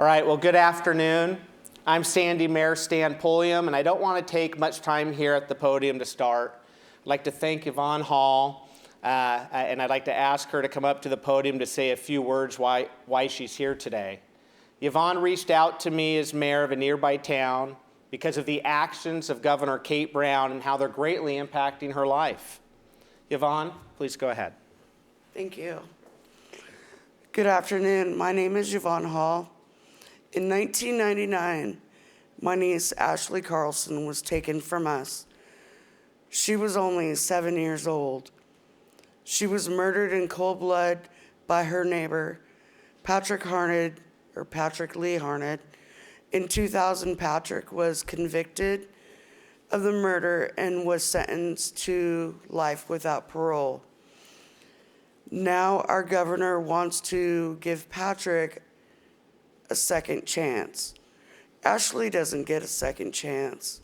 All right, well, good afternoon. I'm Sandy Mayor Stan Pulliam, and I don't want to take much time here at the podium to start. I'd like to thank Yvonne Hall, and I'd like to ask her to come up to the podium to say a few words why she's here today. Yvonne reached out to me as mayor of a nearby town because of the actions of Governor Kate Brown and how they're greatly impacting her life. Yvonne, please go ahead. Thank you. Good afternoon. My name is Yvonne Hall. In 1999, my niece Ashley Carlson was taken from us. She was only 7 years old. She was murdered in cold blood by her neighbor, Patrick Lee Harned. In 2000, Patrick was convicted of the murder and was sentenced to life without parole. Now our governor wants to give Patrick a second chance. Ashley doesn't get a second chance.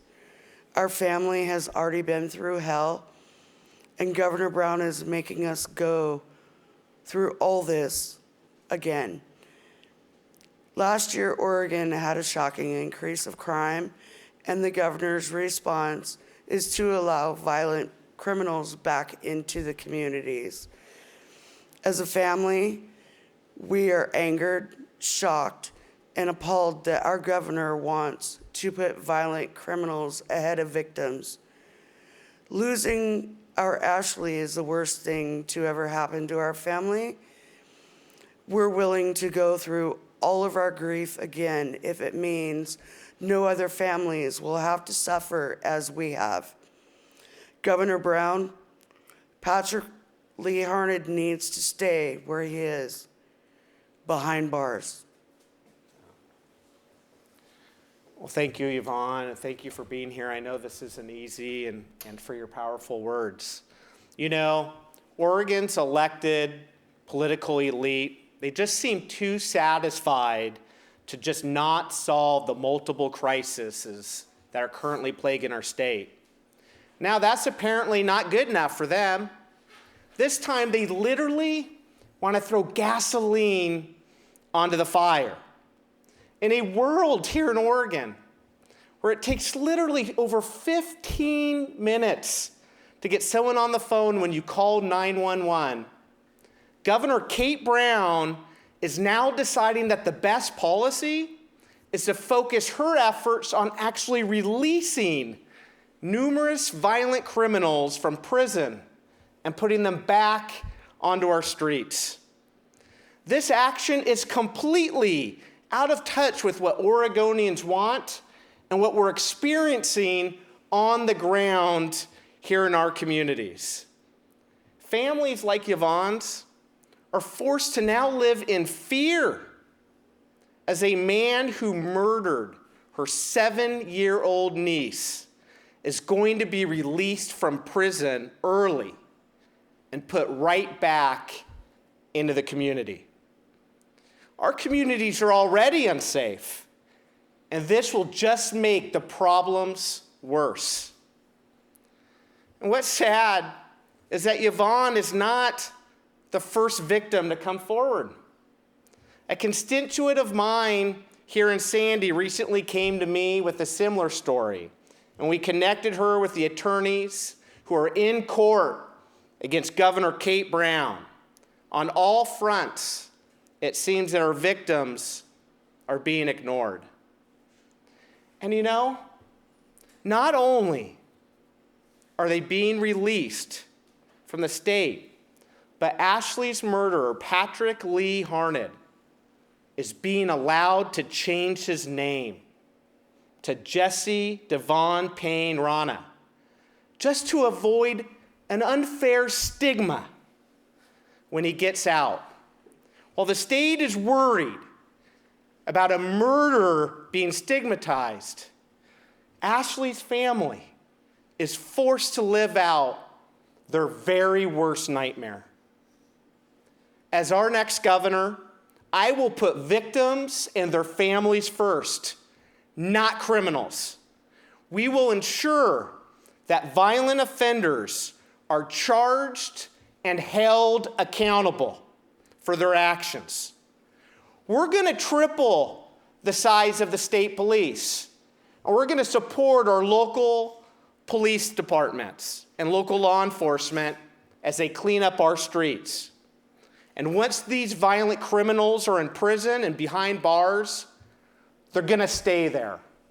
Our family has already been through hell, and Governor Brown is making us go through all this again. Last year, Oregon had a shocking increase of crime, and the governor's response is to allow violent criminals back into the communities. As a family, we are angered, shocked, and appalled that our governor wants to put violent criminals ahead of victims. Losing our Ashley is the worst thing to ever happen to our family. We're willing to go through all of our grief again if it means no other families will have to suffer as we have. Governor Brown, Patrick Lee Harned needs to stay where he is, behind bars. Well, thank you, Yvonne, and thank you for being here. I know this isn't easy, and for your powerful words. You know, Oregon's elected political elite, they just seem too satisfied to just not solve the multiple crises that are currently plaguing our state. Now, that's apparently not good enough for them. This time, they literally want to throw gasoline onto the fire. In a world here in Oregon where it takes literally over 15 minutes to get someone on the phone when you call 911, Governor Kate Brown is now deciding that the best policy is to focus her efforts on actually releasing numerous violent criminals from prison and putting them back onto our streets. This action is completely out of touch with what Oregonians want and what we're experiencing on the ground here in our communities. Families like Yvonne's are forced to now live in fear as a man who murdered her 7-year-old niece is going to be released from prison early and put right back into the community. Our communities are already unsafe, and this will just make the problems worse. And what's sad is that Yvonne is not the first victim to come forward. A constituent of mine here in Sandy recently came to me with a similar story, and we connected her with the attorneys who are in court against Governor Kate Brown. On all fronts, it seems that our victims are being ignored. And you know, not only are they being released from the state, but Ashley's murderer, Patrick Lee Harned, is being allowed to change his name to Jesse Devon Payne Rana, just to avoid an unfair stigma when he gets out. While the state is worried about a murderer being stigmatized, Ashley's family is forced to live out their very worst nightmare. As our next governor, I will put victims and their families first, not criminals. We will ensure that violent offenders are charged and held accountable for their actions. We're going to triple the size of the state police. And we're going to support our local police departments and local law enforcement as they clean up our streets. And once these violent criminals are in prison and behind bars, they're going to stay there.